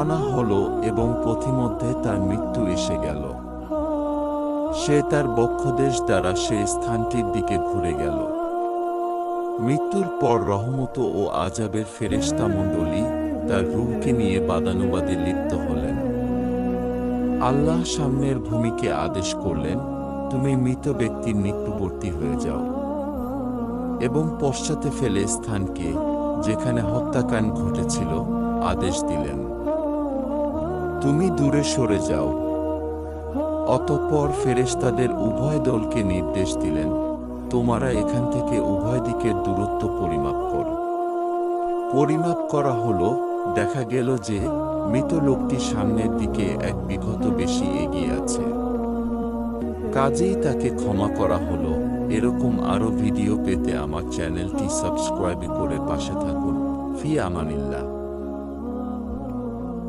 রওনা হলো এবং পথিমধ্যে তার মৃত্যু এসে গেল। সে তার বক্ষদেশ দ্বারা সেই স্থানটির দিকে ঘুরে গেল। মৃত্যুর পর রহমত ও আযাবের ফেরেশতামণ্ডলী তার রূহকে নিয়ে বাদানুবাদে লিপ্ত হলেন। আল্লাহ সামনের ভূমিকে আদেশ করলেন, তুমি মৃত ব্যক্তির নিকটবর্তী হয়ে যাও, এবং পশ্চাতে ফেলে স্থানকে, যেখানে হত্যাকাণ্ড ঘটেছিল, আদেশ দিলেন, তুমি দূরে সরে যাও। অতঃপর ফেরেশতাদের উভয় দলকে নির্দেশ দিলেন, তোমরা এখান থেকে উভয় দিকের দূরত্ব পরিমাপ করো। পরিমাপ করা হলো, দেখা গেল যে মৃত লোকটি সামনের দিকে 1 বিঘত বেশি এগিয়ে আছে। কাজেই তাকে ক্ষমা করা হলো। এরকম আরও ভিডিও পেতে আমার চ্যানেলটি সাবস্ক্রাইব করে পাশে থাকুন। ফি আমানিল্লাহ।